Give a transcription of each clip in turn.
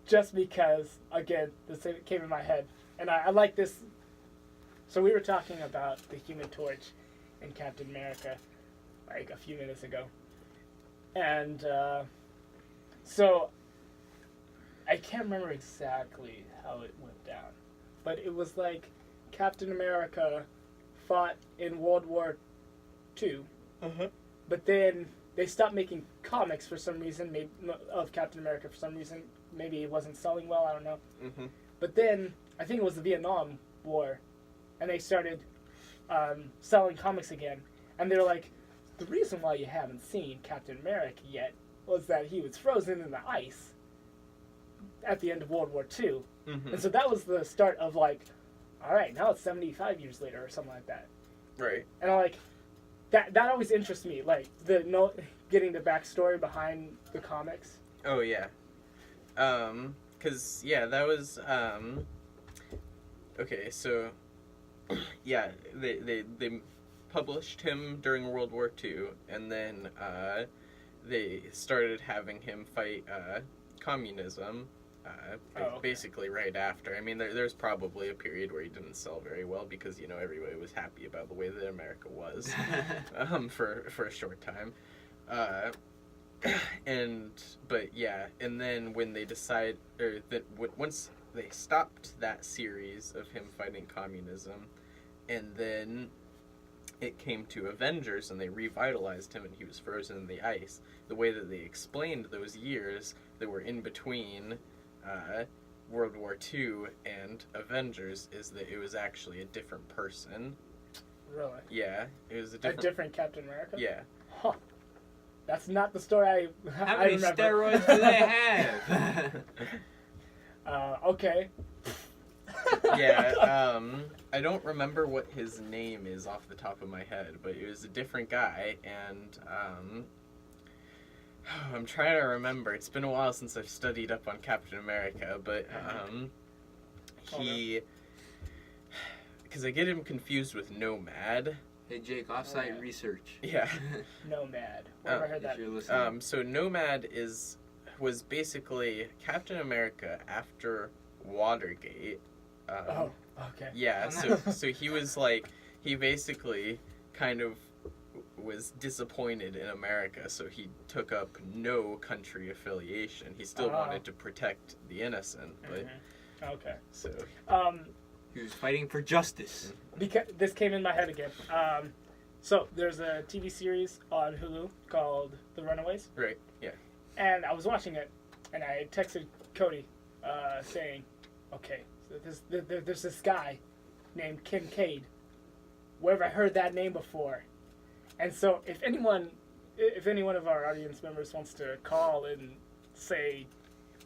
just because, again, this came in my head. And I like this. So we were talking about the Human Torch in Captain America, like, a few minutes ago. And so I can't remember exactly how it went down. But it was like Captain America fought in World War II. Uh-huh. But then they stopped making comics for some reason, maybe, of Captain America for some reason. Maybe it wasn't selling well, I don't know. Mm-hmm. But then, I think it was the Vietnam War, and they started selling comics again. And they were like, the reason why you haven't seen Captain America yet was that he was frozen in the ice at the end of World War II. Mm-hmm. And so that was the start of, like, all right, now it's 75 years later or something like that. Right. And I'm like, that always interests me, like, getting the backstory behind the comics. Oh, yeah. 'Cause, yeah, that was, okay, so, yeah, they published him during World War II, and then, they started having him fight, communism, basically right after. I mean, there's probably a period where he didn't sell very well because, you know, everybody was happy about the way that America was, for a short time. But yeah, and then when they once they stopped that series of him fighting communism, and then it came to Avengers and they revitalized him and he was frozen in the ice, the way that they explained those years that were in between World War II and Avengers is that it was actually a different person. Really? Yeah, it was A different Captain America? Yeah. Huh. That's not the story How I many remember. steroids do they have? Okay. Yeah, I don't remember what his name is off the top of my head, but it was a different guy, and, I'm trying to remember. It's been a while since I've studied up on Captain America, but, because I get him confused with Nomad. Hey, Jake, offsite research. Yeah. Nomad. Where have I heard that? If you're listening. So Nomad was basically Captain America after Watergate. Oh, okay. Yeah, so he was like, he basically kind of was disappointed in America, so he took up no country affiliation. He still wanted to protect the innocent, but Okay. so He was fighting for justice. Because this came in my head again. So there's a TV series on Hulu called The Runaways, right, yeah. and I was watching it, and I texted Cody, saying, "Okay, so there's this guy named Kincaid. Where have I heard that name before?" And so if any one of our audience members wants to call and say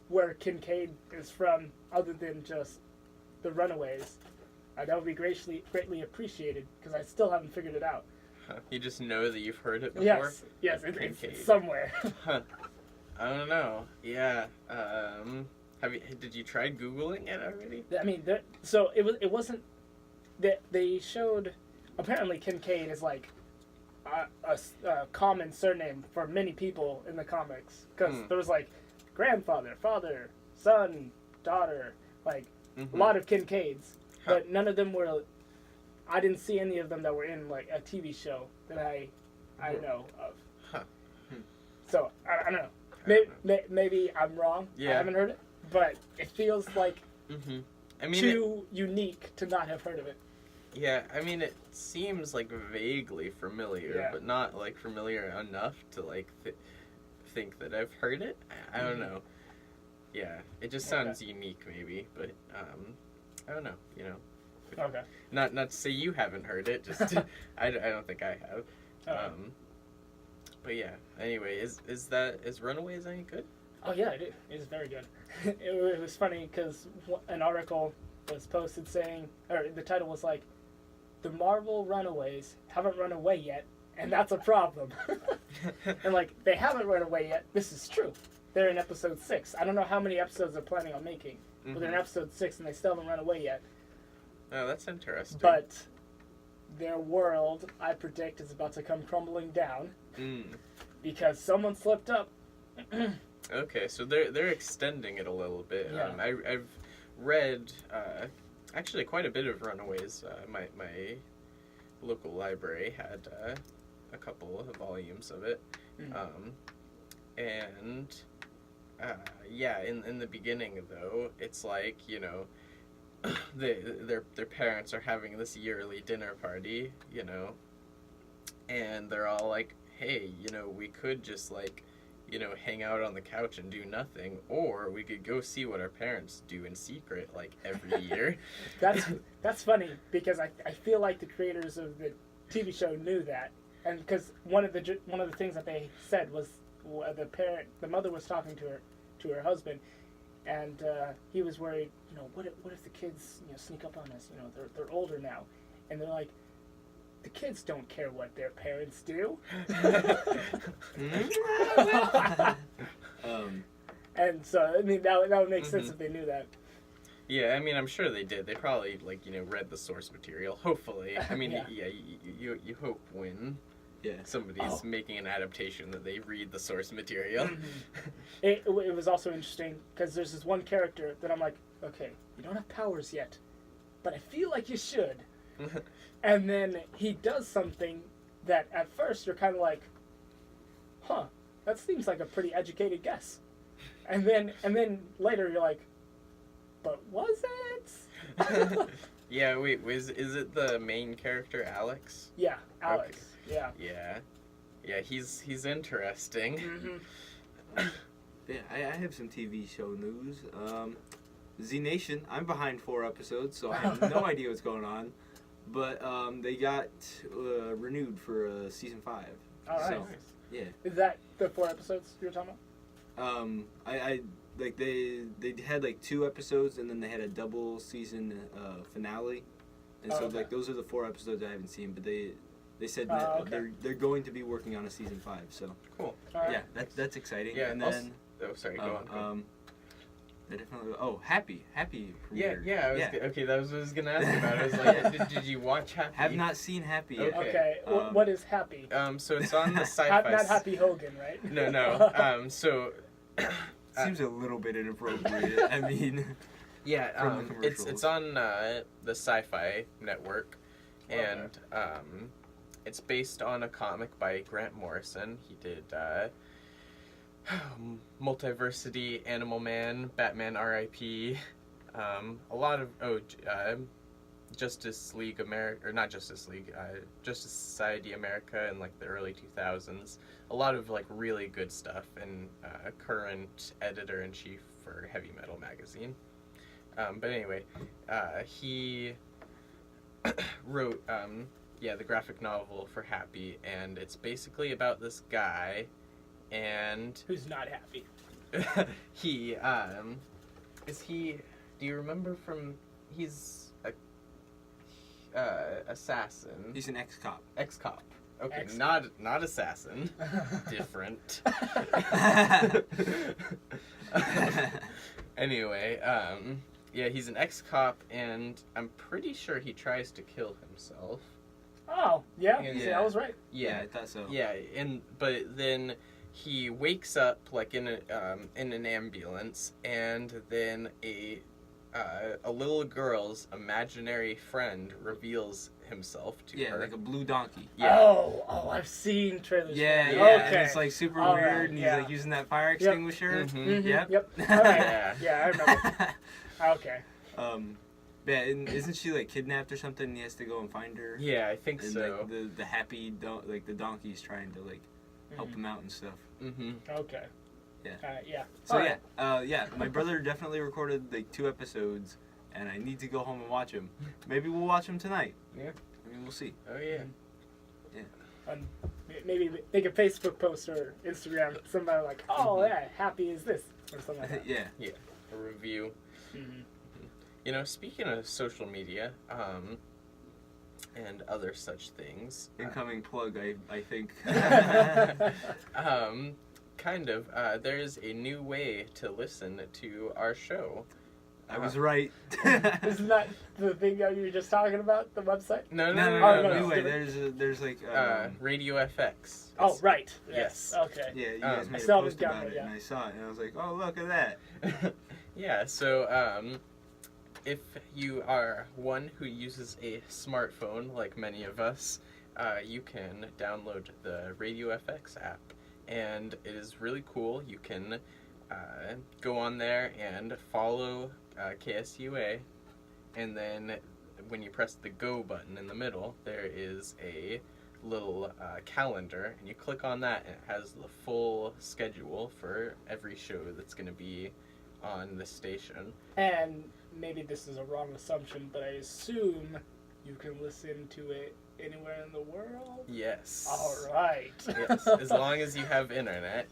where Kincaid is from, other than just The Runaways, that would be greatly appreciated, because I still haven't figured it out. You just know that you've heard it before? Yes, Kincaid. it's somewhere. Huh. I don't know. Yeah. Did you try Googling it already? I mean, so it wasn't that they showed. Apparently, Kincaid is like a common surname for many people in the comics, because there was like grandfather, father, son, daughter, like a lot of Kincaids, but none of them were. I didn't see any of them that were in like a TV show that I know of. Huh. So I don't know. Maybe I'm wrong. Yeah. I haven't heard it, but it feels like I mean, too unique to not have heard of it. Yeah, I mean, it seems like vaguely familiar, but not like familiar enough to like think that I've heard it. I don't know. Yeah, it just sounds unique, maybe, but I don't know. You know. Okay. Not to say you haven't heard it. Just I don't think I have. But yeah. Anyway, is Runaways any good? Oh yeah, it is very good. It was funny because an article was posted saying, or the title was like, "The Marvel Runaways haven't run away yet, and that's a problem." And like, they haven't run away yet. This is true. They're in episode 6. I don't know how many episodes they're planning on making, but they're in episode 6 and they still haven't run away yet. Oh, that's interesting. But their world, I predict, is about to come crumbling down because someone slipped up Okay, so they're extending it a little bit. Yeah. I've read actually quite a bit of Runaways. My local library had a couple of volumes of it, and yeah, in the beginning though, it's like, you know, their parents are having this yearly dinner party, you know, and they're all like, hey, you know, we could just like, you know, hang out on the couch and do nothing, or we could go see what our parents do in secret like every year. That's funny because I feel like the creators of the TV show knew that, and because one of the things that they said was the mother was talking to her husband, and he was worried, you know, what if the kids, you know, sneak up on us, you know, they're older now, and they're like, the kids don't care what their parents do. And so, I mean, that would make sense if they knew that. Yeah, I mean, I'm sure they did. They probably, like, you know, read the source material. Hopefully, I mean, you hope when somebody's making an adaptation that they read the source material. It was also interesting because there's this one character that I'm like, okay, you don't have powers yet, but I feel like you should. And then he does something that at first you're kind of like, huh, that seems like a pretty educated guess. And then later you're like, but was it? Yeah, wait, is it the main character, Alex? Yeah, Alex. Okay. Yeah. Yeah, he's interesting. Yeah, I have some TV show news. Z Nation, I'm behind 4 episodes, so I have no idea what's going on. But they got renewed for season 5. All right. So, yeah. Is that the 4 episodes you're talking about? I like they had like 2 episodes and then they had a double season finale, and so like those are the 4 episodes I haven't seen. But they said that they're going to be working on a season 5. So cool. Yeah, that's exciting. Yeah, and then sorry, go on. They definitely. Oh, Happy premiered. Okay, that was what I was gonna ask about. I was like, did you watch Happy? Have not seen Happy yet. Okay. What is Happy? So it's on the Sci-Fi. Not Happy Hogan, right? No. So seems a little bit inappropriate. I mean. Yeah. It's on the Sci-Fi network, and it's based on a comic by Grant Morrison. He did. Multiversity, Animal Man, Batman R.I.P. A lot of Justice League America, or not Justice League, Justice Society America in like the early 2000s. A lot of like really good stuff, and current editor-in-chief for Heavy Metal magazine. But anyway, he wrote the graphic novel for Happy, and it's basically about this guy. And who's not happy? he do you remember from he's a assassin. He's an ex-cop. Okay, not assassin. Different. Anyway, he's an ex-cop, and I'm pretty sure he tries to kill himself. Oh, yeah. I was right. Yeah, I thought so. Yeah, but then he wakes up like in an ambulance, and then a little girl's imaginary friend reveals himself to her. Yeah, like a blue donkey. Yeah. Oh, I've seen trailers. Yeah. Okay. And it's like super All weird, right, and he's like using that fire extinguisher. Yep. All right. Yeah, I remember. Okay. Yeah, and isn't she like kidnapped or something? And he has to go and find her. Yeah, I think and, so. Like, the happy the donkey's trying to like help him out and stuff. Okay. Yeah. So my brother definitely recorded like 2 episodes, and I need to go home and watch them. Maybe we'll watch them tonight. Yeah. I mean, we'll see. Oh yeah. Maybe make a Facebook post or Instagram. Somebody like, oh yeah, Happy is this or something like that. Yeah. A review. You know, speaking of social media, and other such things. Incoming plug, I think. Kind of. There's a new way to listen to our show. I was right. Isn't that the thing that you were just talking about? The website? No, no, no. Anyway, there's like Radio FX. Oh, It's- right. Yes. Okay. yeah, you guys I made a still post haven't about gotten it, it yet. and I saw it, and I was like, oh, look at that. Yeah, so if you are one who uses a smartphone, like many of us, you can download the Radio FX app. And it is really cool. You can go on there and follow KSUA. And then when you press the go button in the middle, there is a little calendar. And you click on that, and it has the full schedule for every show that's going to be on the station. And maybe this is a wrong assumption, but I assume you can listen to it anywhere in the world? Yes. All right. Yes, as long as you have internet.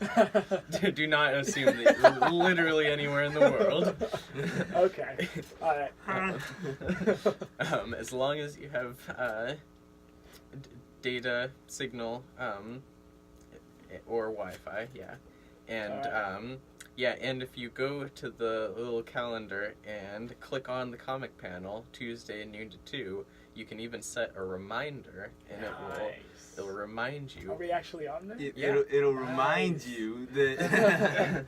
Do not assume that you're literally anywhere in the world. Okay. All right. As long as you have data signal or Wi-Fi, yeah. And and if you go to the little calendar and click on the comic panel, Tuesday noon to 2, you can even set a reminder, and it'll remind you. Are we actually on there? It'll remind you that.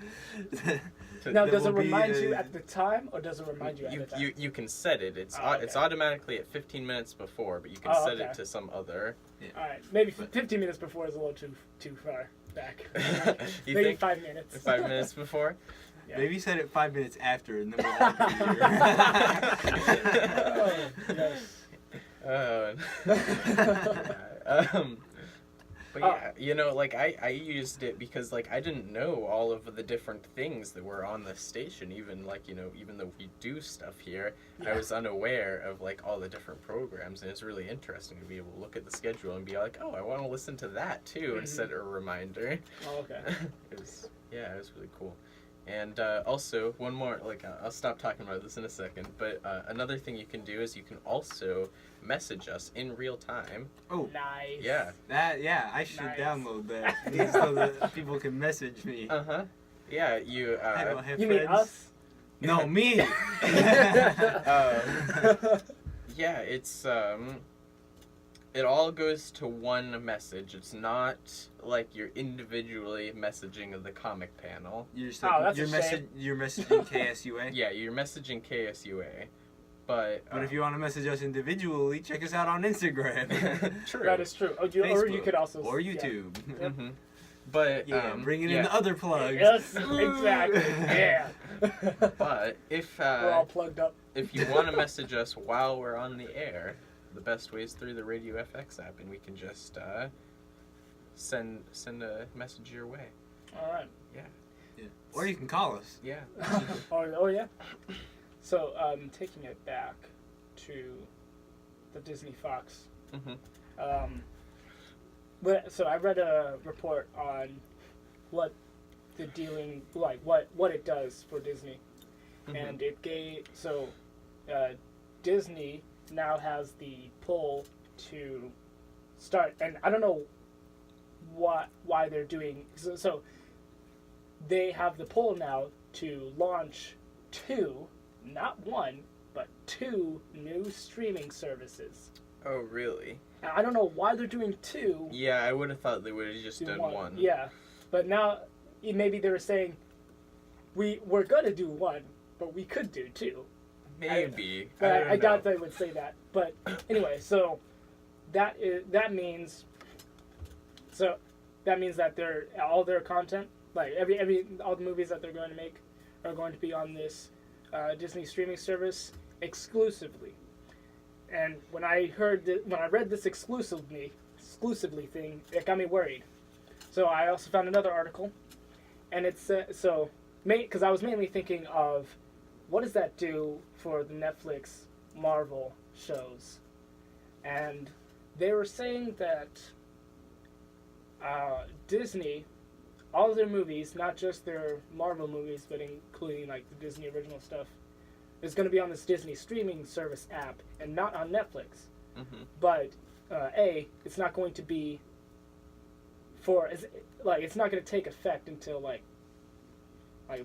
Now, that does it will be, remind you at the time, or does it remind you at the time? You can set it. It's okay. it's automatically at 15 minutes before, but you can set it to some other. All right, maybe 15 minutes before is a little too far back. You maybe think 5 minutes. 5 minutes before? Yeah. Maybe set it 5 minutes after, and then we'll all be here. Yes. But yeah, you know, like I used it because like I didn't know all of the different things that were on the station. Even like, you know, even though we do stuff here, I was unaware of like all the different programs, and it's really interesting to be able to look at the schedule and be like, oh, I want to listen to that too, and set a reminder. Oh, okay. It was really cool. And also, one more, like, I'll stop talking about this in a second, but another thing you can do is you can also message us in real time. Oh, nice. Yeah. I should download that so that people can message me. Uh-huh. Yeah, you... I don't have You friends. mean us? No, me! Yeah, it's, it all goes to one message. It's not like you're individually messaging the comic panel. You're that's a shame. you're messaging KSUA? Yeah, you're messaging KSUA, but... But if you want to message us individually, check us out on Instagram. True. That is true. Or you could also... Or YouTube. Yeah. Mm-hmm. But, bringing in the other plugs. Yes, exactly. Yeah. But if We're all plugged up. if you want to message us while we're on the air, the best way is through the Radio FX app, and we can just send a message your way. All right. Yeah. Or you can call us. Yeah. Oh yeah. So taking it back to the Disney Fox. Mm-hmm. So I read a report on what the dealing, like what it does for Disney, and it gave Disney now has the pull to start, and I don't know why they're doing so. They have the pull now to launch 2, not 1, but 2 new streaming services. Oh, really? Now, I don't know why they're doing 2. Yeah, I would have thought they would have just done 1. Yeah, but now maybe they were saying we're gonna do 1, but we could do 2. Maybe. I doubt they would say that. But anyway, so that means that all their content, like all the movies that they're going to make, are going to be on this Disney streaming service exclusively. And when I read this exclusively thing, it got me worried. So I also found another article, and it's because I was mainly thinking of what does that do for the Netflix Marvel shows, and they were saying that Disney, all of their movies, not just their Marvel movies, but including like the Disney original stuff, is going to be on this Disney streaming service app and not on Netflix. Mm-hmm. But it's not going to be it's not going to take effect until like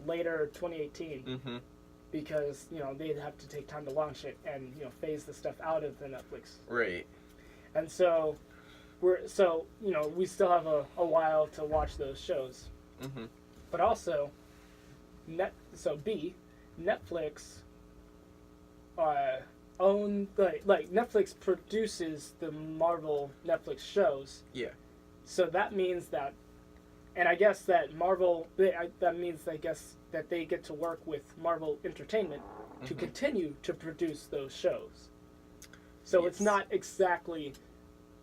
later 2018. Mm-hmm. because they'd have to take time to launch it and phase the stuff out of the Netflix. Right. And so we still have a while to watch those shows. Mm-hmm. But also, Netflix Netflix produces the Marvel Netflix shows. Yeah. So that means that, and I guess that that means that they get to work with Marvel Entertainment to continue to produce those shows. So it's not exactly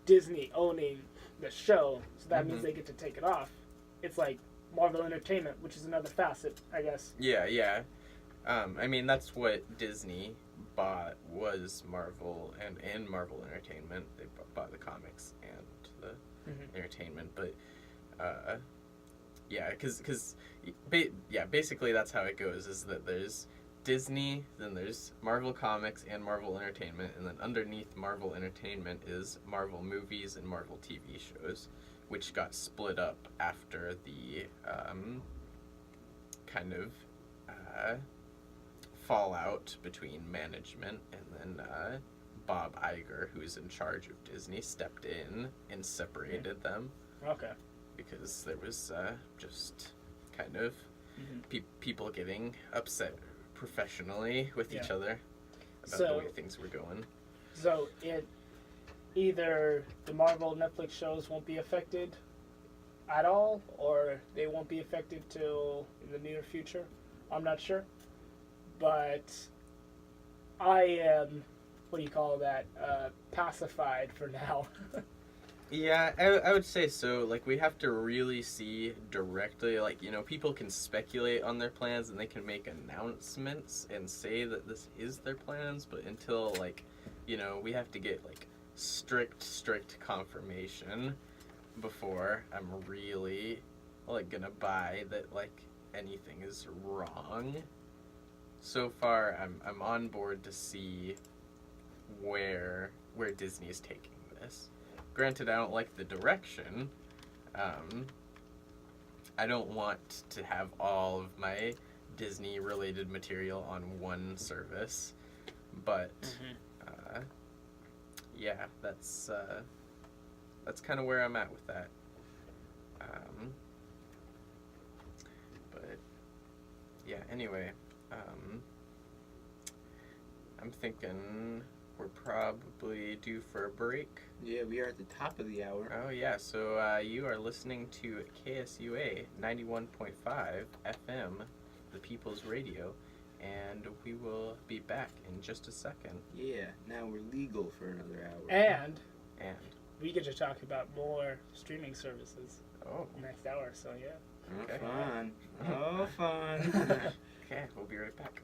Disney owning the show, so that means they get to take it off. It's like Marvel Entertainment, which is another facet, I guess. Yeah. I mean, that's what Disney bought, was Marvel and Marvel Entertainment. They bought the comics and the entertainment, but basically that's how it goes, is that there's Disney, then there's Marvel Comics and Marvel Entertainment, and then underneath Marvel Entertainment is Marvel Movies and Marvel TV shows, which got split up after the kind of fallout between management, and then Bob Iger, who's in charge of Disney, stepped in and separated them. Okay. Because there was just kind of people getting upset professionally with each other about the way things were going. So either the Marvel Netflix shows won't be affected at all, or they won't be affected till in the near future. I'm not sure. But I am, pacified for now. Yeah, I would say so. Like, we have to really see directly, people can speculate on their plans and they can make announcements and say that this is their plans, but until, we have to get, strict confirmation before I'm really, gonna buy that, anything is wrong. So far, I'm on board to see where Disney is taking this. Granted, I don't like the direction. I don't want to have all of my Disney-related material on one service, but that's kind of where I'm at with that. But yeah, anyway, I'm thinking we're probably due for a break. Yeah, we are at the top of the hour. Oh, yeah. So you are listening to KSUA 91.5 FM, the People's Radio, and we will be back in just a second. Yeah, now we're legal for another hour. And we get to talk about more streaming services next hour, so yeah. Okay. Oh, fun. Okay, we'll be right back.